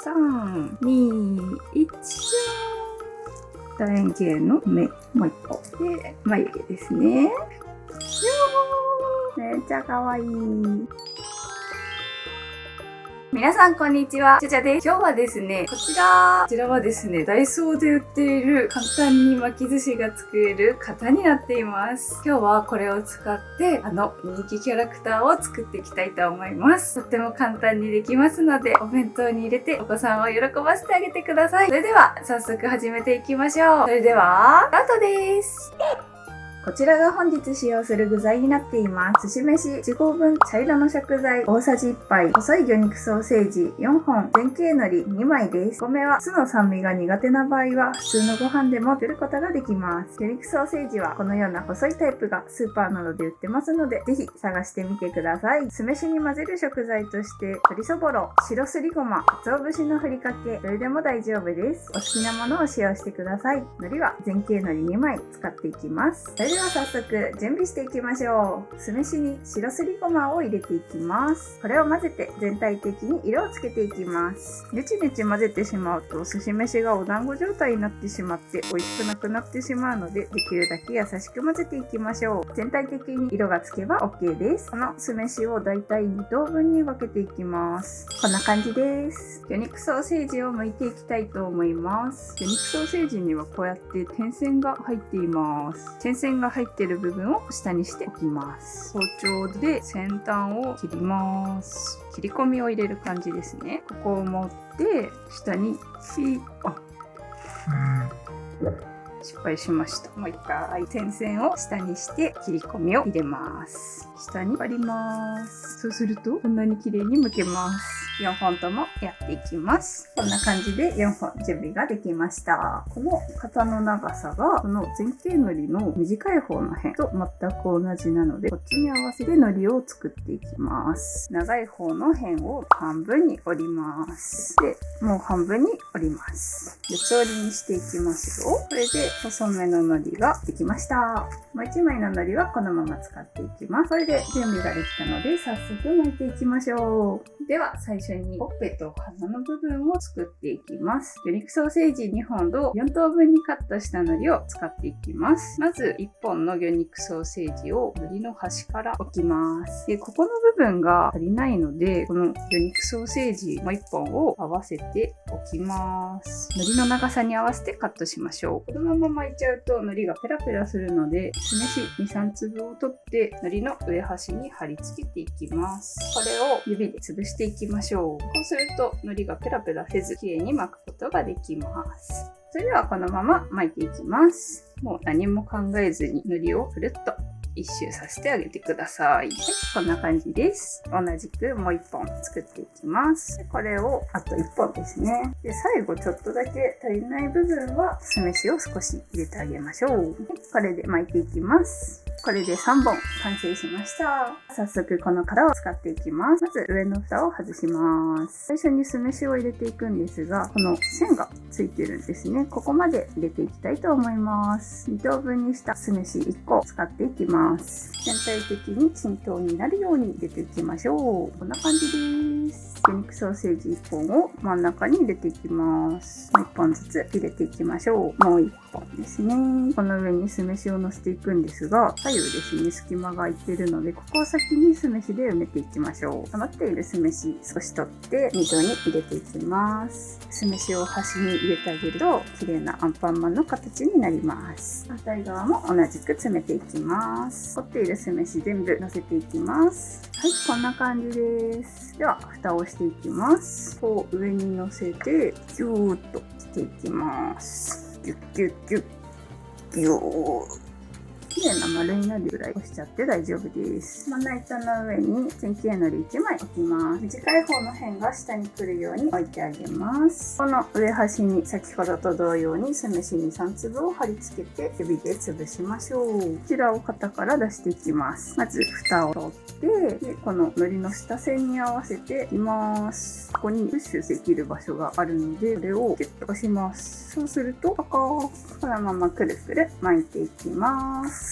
3、2、1、楕円形の目、もう一個。で、眉毛ですね。めっちゃかわいい。皆さんこんにちは、ちゃちゃです。今日はですね、こちらはですね、ダイソーで売っている簡単に巻き寿司が作れる型になっています。今日はこれを使って人気キャラクターを作っていきたいと思います。とっても簡単にできますので、お弁当に入れてお子さんを喜ばせてあげてください。それでは早速始めていきましょう。それではスタートです。こちらが本日使用する具材になっています。寿司飯1合分、茶色の食材大さじ1杯、細い魚肉ソーセージ4本、全形海苔2枚です。米は酢の酸味が苦手な場合は普通のご飯でも作ることができます。魚肉ソーセージはこのような細いタイプがスーパーなどで売ってますので、ぜひ探してみてください。酢飯に混ぜる食材として鶏そぼろ、白すりごま、鰹節のふりかけ、どれでも大丈夫です。お好きなものを使用してください。海苔は全形海苔2枚使っていきます。では早速準備していきましょう。酢飯に白すりごまを入れていきます。これを混ぜて全体的に色をつけていきます。ねちねち混ぜてしまうと寿司飯がお団子状態になってしまって美味しくなくなってしまうので、できるだけ優しく混ぜていきましょう。全体的に色がつけば OK です。この酢飯をだいたい2等分に分けていきます。こんな感じです。魚肉ソーセージを剥いていきたいと思います。魚肉ソーセージにはこうやって点線が入っています。点線が入っている部分を下にしておきます。包丁で先端を切ります。切り込みを入れる感じですね。ここを持って下に失敗しました。もう一回点線を下にして切り込みを入れます。下に割ります。そうするとこんなに綺麗に剥けます。4本ともやっていきます。こんな感じで4本準備ができました。この型の長さがこの全形海苔の短い方の辺と全く同じなので、こっちに合わせて海苔を作っていきます。長い方の辺を半分に折ります。で、もう半分に折ります。四つ折りにしていきますよ。これで細めの海苔ができました。もう1枚の海苔はこのまま使っていきます。これで準備ができたので早速巻いていきましょう。では最初にほっぺと鼻の部分を作っていきます。魚肉ソーセージ2本と4等分にカットした海苔を使っていきます。まず1本の魚肉ソーセージを海苔の端から置きます。で、ここの部分が足りないので、この魚肉ソーセージもう1本を合わせて置きます。海苔の長さに合わせてカットしましょう。このまま巻いちゃうと海苔がペラペラするので、酢飯 2,3 粒を取って海苔の上端に貼り付けていきます。これを指で潰していきましょう。こうすると海苔がペラペラせず、きれいに巻くことができます。それではこのまま巻いていきます。もう何も考えずに海苔をくるっと一周させてあげてください。はい、こんな感じです。同じくもう1本作っていきます。でこれをあと1本ですね。で、最後ちょっとだけ足りない部分は酢飯を少し入れてあげましょう。はい、これで巻いていきます。これで3本完成しました。早速この殻を使っていきます。まず上の蓋を外します。最初に酢飯を入れていくんですが、この線がついてるんですね。ここまで入れていきたいと思います。2等分にした酢飯1個使っていきます。全体的に均等になるように入れていきましょう。こんな感じです。魚肉ソーセージ1本を真ん中に入れていきます。もう1本ずつ入れていきましょう。もう1本ですね。この上に酢飯を乗せていくんですが、左右ですね、隙間が空いているので、ここを先に酢飯で埋めていきましょう。溜まっている酢飯少し取って溝に入れていきます。酢飯を端に入れてあげると綺麗なアンパンマンの形になります。反対側も同じく詰めていきます。取っている酢飯全部乗せていきます。はい、こんな感じです。では蓋をしていきます。こう上に乗せてギューッとしていきます。ギュッギュッギュッギュー。綺麗な丸になるぐらい押しちゃって大丈夫です。まな板の上に全形海苔1枚置きます。短い方の辺が下に来るように置いてあげます。この上端に先ほどと同様に酢飯に3粒を貼り付けて指で潰しましょう。こちらを型から出していきます。まず蓋を取って、でこの海苔の下線に合わせていきます。ここにプッシュできる場所があるので、これをギュッと押します。そうするとこのままくるくる巻いていきます。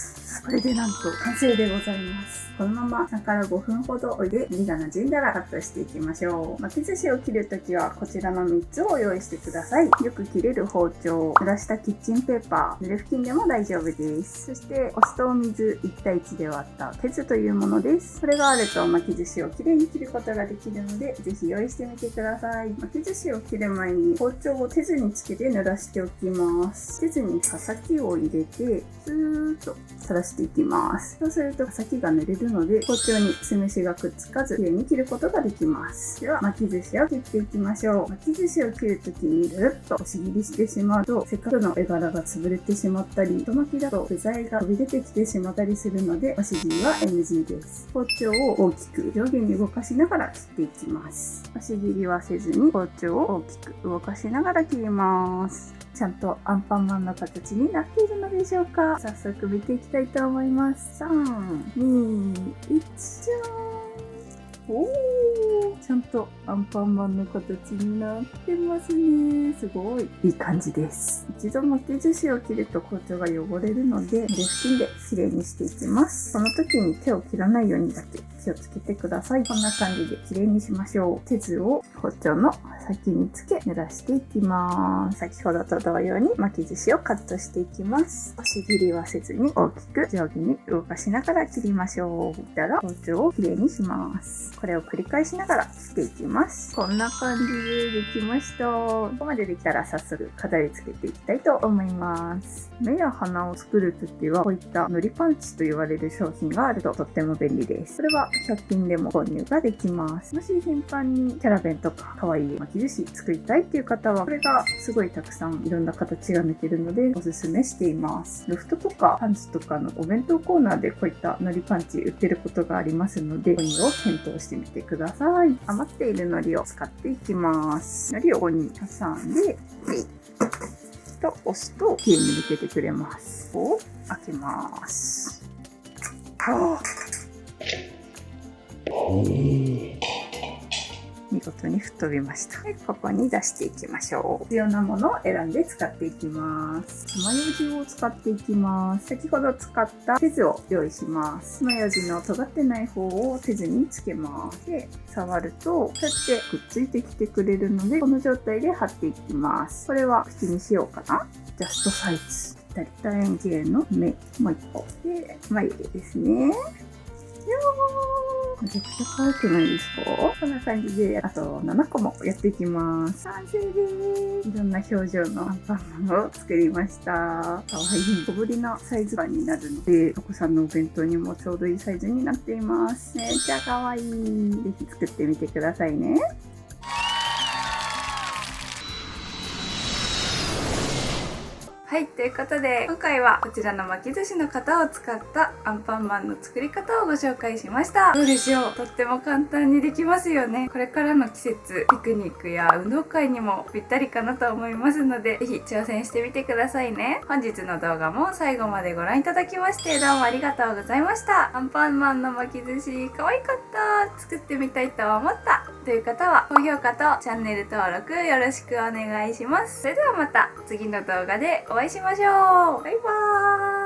これでなんと完成でございます。このまま3から5分ほど置いて身が馴染んだらカットしていきましょう。巻き寿司を切るときはこちらの3つを用意してください。よく切れる包丁、濡らしたキッチンペーパー、濡れ布巾でも大丈夫です。そしてお酢とお水1対1で割った手酢というものです。これがあると巻き寿司をきれいに切ることができるので、ぜひ用意してみてください。巻き寿司を切る前に包丁を手酢につけて濡らしておきます。手酢に刃先を入れてスーッと垂らしていきます。そうすると刃先が濡れるので包丁に酢飯がくっつかずきれいに切ることができます。では巻き寿司を切っていきましょう。巻き寿司を切るときにぐるっと押し切りしてしまうとせっかくの絵柄が潰れてしまったり、太巻きだと具材が飛び出てきてしまったりするので押し切りは NG です。包丁を大きく上下に動かしながら切っていきます。押し切りはせずに包丁を大きく動かしながら切ります。ちゃんとアンパンマンの形になっているのでしょうか。早速見ていきたいと思います。3、2、1、じゃーん。おー、ちゃんとアンパンマンの形になってますね。すごいいい感じです。一度巻き寿司を切ると包丁が汚れるので濡れ布巾できれいにしていきます。この時に手を切らないようにだけ気をつけてください。こんな感じできれいにしましょう。手酢を包丁の先につけ濡らしていきます。先ほどと同様に巻き寿司をカットしていきます。押し切りはせずに大きく上下に動かしながら切りましょう。切ったら包丁をきれいにします。これを繰り返しながら切っていきます。こんな感じでできました。ここまでできたら早速飾り付けていきたいと思います。目や鼻を作るときはこういったのりパンチと言われる商品があるととっても便利です。これは100均でも購入ができます。もし頻繁にキャラ弁とか可愛い巻き寿司作りたいっていう方はこれがすごいたくさんいろんな形が抜けるのでおすすめしています。ロフトとかパンツとかのお弁当コーナーでこういったのりパンチ売ってることがありますので、購入を検討してみてください。余っている海苔を使っていきます。海苔をここに挟んでと押すときれいに抜けてくれます。を開けます。見事に吹っ飛びました。でここに出していきましょう。必要なものを選んで使っていきます。爪楊枝を使っていきます。先ほど使った手酢を用意します。爪楊枝の尖ってない方を手酢につけます。で触るとこうやってくっついてきてくれるのでこの状態で貼っていきます。これは口にしようかな。ジャストサイズ。楕円形の目もう一個で眉毛ですね。めちゃくちゃ可愛くないですか？こんな感じであと7個もやっていきます。完成です。いろんな表情のアンパンマンを作りました。可愛い小ぶりなサイズ感になるのでお子さんのお弁当にもちょうどいいサイズになっています。めっちゃ可愛い。ぜひ作ってみてくださいね。はい、ということで今回はこちらの巻き寿司の型を使ったアンパンマンの作り方をご紹介しました。どうでしょう？とっても簡単にできますよね。これからの季節ピクニックや運動会にもぴったりかなと思いますのでぜひ挑戦してみてくださいね。本日の動画も最後までご覧いただきましてどうもありがとうございました。アンパンマンの巻き寿司可愛かった、作ってみたいと思ったという方は高評価とチャンネル登録よろしくお願いします。それではまた次の動画でお会いしましょう。バイバーイ。